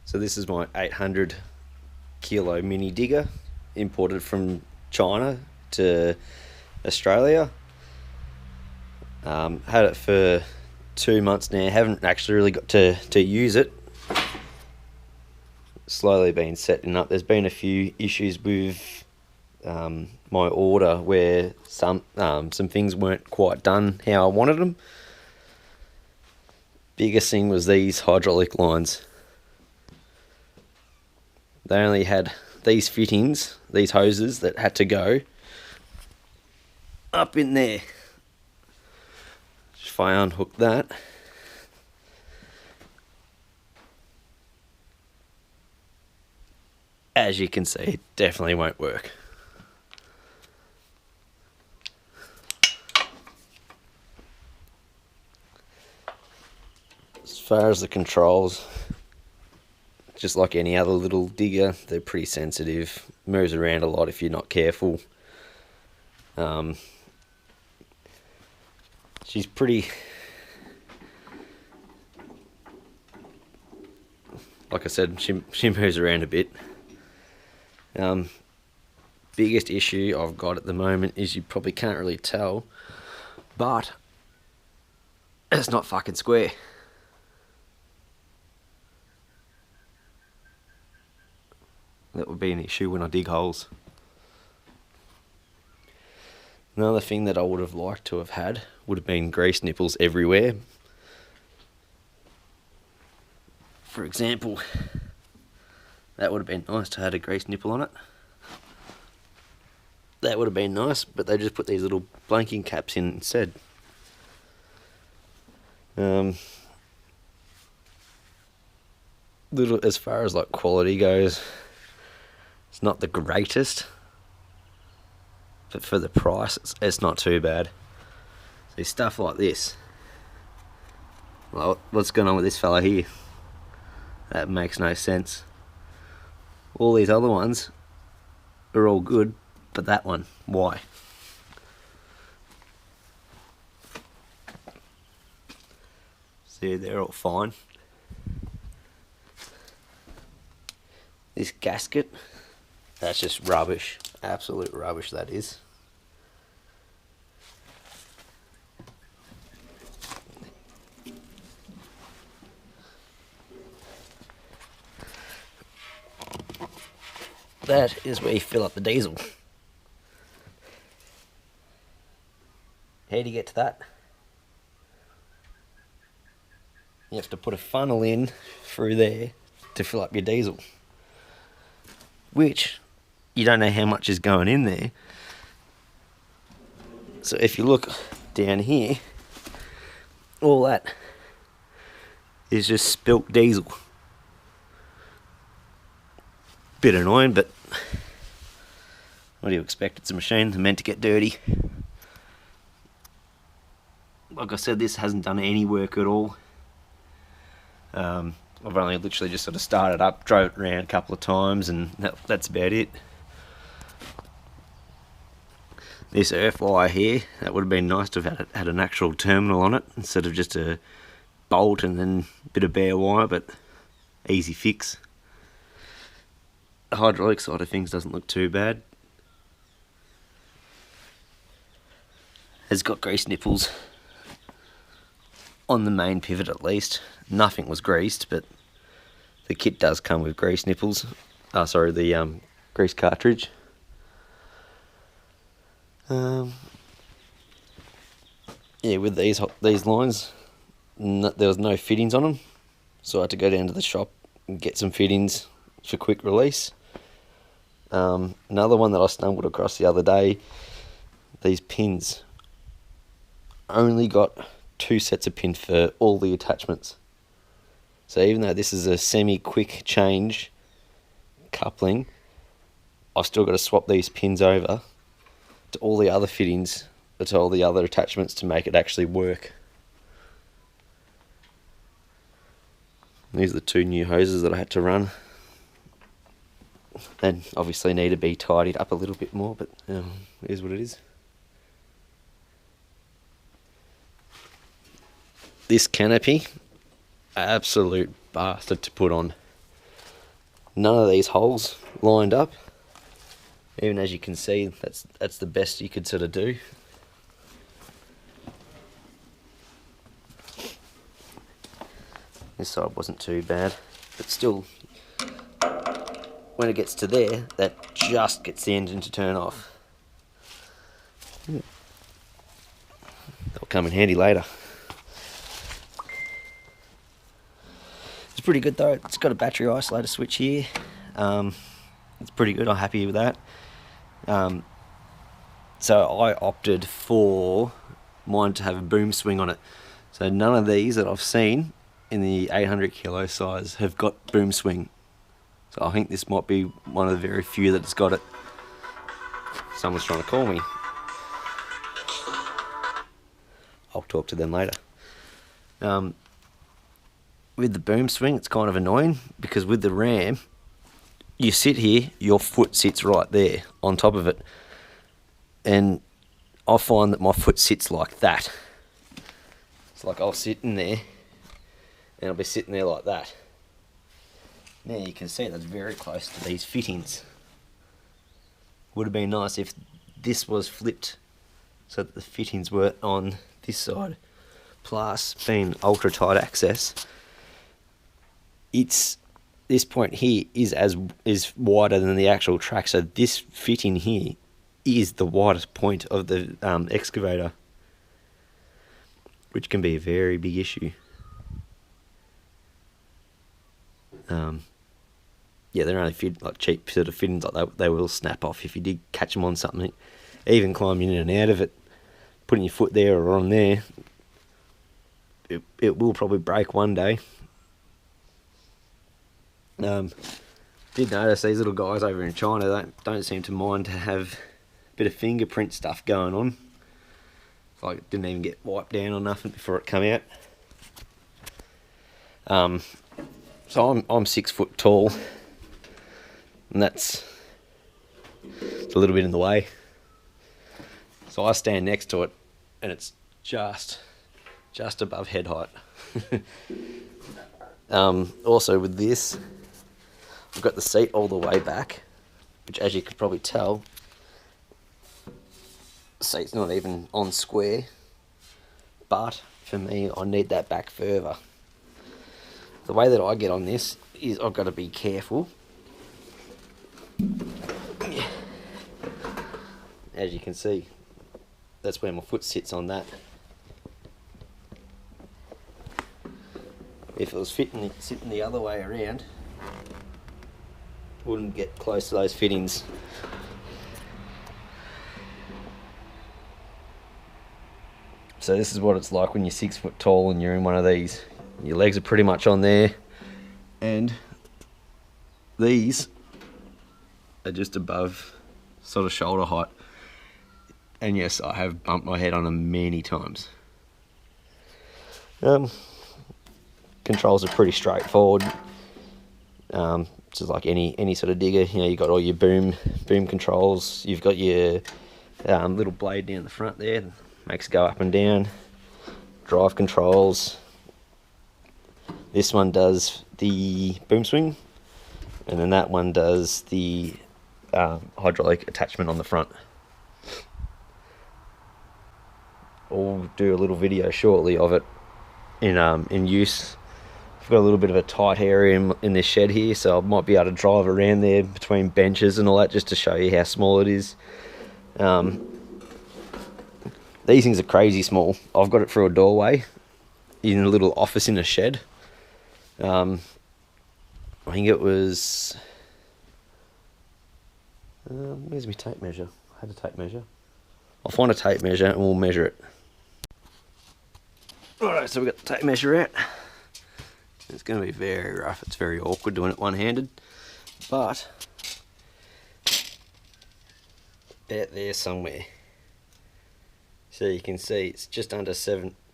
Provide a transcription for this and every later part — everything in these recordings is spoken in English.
So this is my 800 kilo mini digger, imported from China to Australia. Had it for 2 months now, haven't actually really got to use it. Slowly been setting up. There's been a few issues with my order where some things weren't quite done how I wanted them. Biggest thing was these hydraulic lines. They only had these fittings, these hoses that had to go up in there. If I unhook that, as you can see, it definitely won't work. As far as the controls, just like any other little digger, they're pretty sensitive. Moves around a lot if you're not careful. She's pretty, like I said, she moves around a bit. Biggest issue I've got at the moment is you probably can't really tell, but it's not fucking square. That would be an issue when I dig holes. Another thing that I would have liked to have had would have been grease nipples everywhere. For example, that would have been nice to have had a grease nipple on it. That would have been nice, but they just put these little blanking caps in instead. Little as far as like quality goes, it's not the greatest, but for the price, it's not too bad. See, stuff like this. Well, what's going on with this fella here? That makes no sense. All these other ones are all good, but that one, why? See, they're all fine. This gasket, that's just rubbish. Absolute rubbish, that is. That is where you fill up the diesel. How do you get to that? You have to put a funnel in through there to fill up your diesel, which you don't know how much is going in there. So if you look down here, all that is just spilt diesel. Bit annoying, but what do you expect? It's a machine, they're meant to get dirty. Like I said, this hasn't done any work at all. I've only literally just sort of started up, drove it around a couple of times, and that's about it. This earth wire here, that would have been nice to have had an actual terminal on it instead of just a bolt and then a bit of bare wire, but easy fix. The hydraulic side of things doesn't look too bad. Has got grease nipples on the main pivot at least. Nothing was greased, but the kit does come with grease nipples. The grease cartridge. Yeah, with these lines, there was no fittings on them, so I had to go down to the shop and get some fittings for quick release. Another one that I stumbled across the other day, these pins. Only got 2 sets of pins for all the attachments. So even though this is a semi-quick change coupling, I've still got to swap these pins over to all the other fittings, to all the other attachments to make it actually work. These are the 2 new hoses that I had to run. And obviously need to be tidied up a little bit more, but it is what it is. This canopy, absolute bastard to put on. none of these holes lined up. Even as you can see, that's the best you could sort of do. This side wasn't too bad, but still, when it gets to there, that just gets the engine to turn off. That'll come in handy later. It's pretty good though. It's got a battery isolator switch here. It's pretty good. I'm happy with that. So I opted for mine to have a boom swing on it. So none of these that I've seen in the 800 kilo size have got boom swing. So I think this might be one of the very few that's got it. Someone's trying to call me. I'll talk to them later. With the boom swing, it's kind of annoying because with the Ram, you sit here, your foot sits right there on top of it. And I find that my foot sits like that. It's like I'll sit in there and I'll be sitting there like that. Now you can see that's very close to these fittings. Would have been nice if this was flipped so that the fittings were on this side. Plus, being ultra tight access, this point here is wider than the actual track. So this fitting here is the widest point of the excavator, which can be a very big issue. Yeah, they're only like cheap sort of fittings, like they will snap off if you did catch them on something. Even climbing in and out of it, putting your foot there or on there, it will probably break one day. Did notice these little guys over in China don't seem to mind to have a bit of fingerprint stuff going on. Like it didn't even get wiped down or nothing before it come out. So I'm 6 foot tall, and it's a little bit in the way. So I stand next to it, and it's just above head height. Also with this, I've got the seat all the way back, which as you could probably tell, the seat's not even on square, but for me, I need that back further. The way that I get on this is I've got to be careful. As you can see, that's where my foot sits on that. If it was sitting the other way around, wouldn't get close to those fittings. So this is what it's like when you're 6 foot tall and you're in one of these. Your legs are pretty much on there, and these are just above sort of shoulder height. And yes, I have bumped my head on them many times. Controls are pretty straightforward. Just like any sort of digger, you know, you've got all your boom controls. You've got your little blade down the front there, makes it go up and down. Drive controls. This one does the boom swing, and then that one does the hydraulic attachment on the front. I'll do a little video shortly of it in use. I've got a little bit of a tight area in this shed here, so I might be able to drive around there between benches and all that just to show you how small it is. These things are crazy small. I've got it through a doorway in a little office in a shed. I think it was... where's my tape measure? I had a tape measure. I'll find a tape measure and we'll measure it. Alright, so we've got the tape measure out. It's going to be very rough. It's very awkward doing it one-handed. But, out there somewhere. So you can see it's just under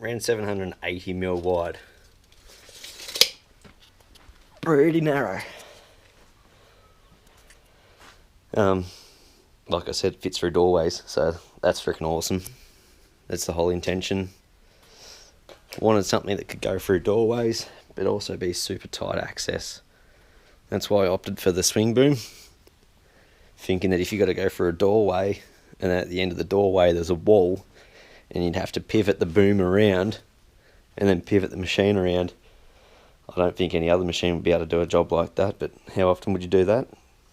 around 780 mil wide. Pretty narrow. Like I said, it fits through doorways, so that's freaking awesome. That's the whole intention. Wanted something that could go through doorways, but also be super tight access. That's why I opted for the swing boom, thinking that if you got to go for a doorway and at the end of the doorway there's a wall and you'd have to pivot the boom around and then pivot the machine around, I don't think any other machine would be able to do a job like that. But how often would you do that?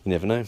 You never know.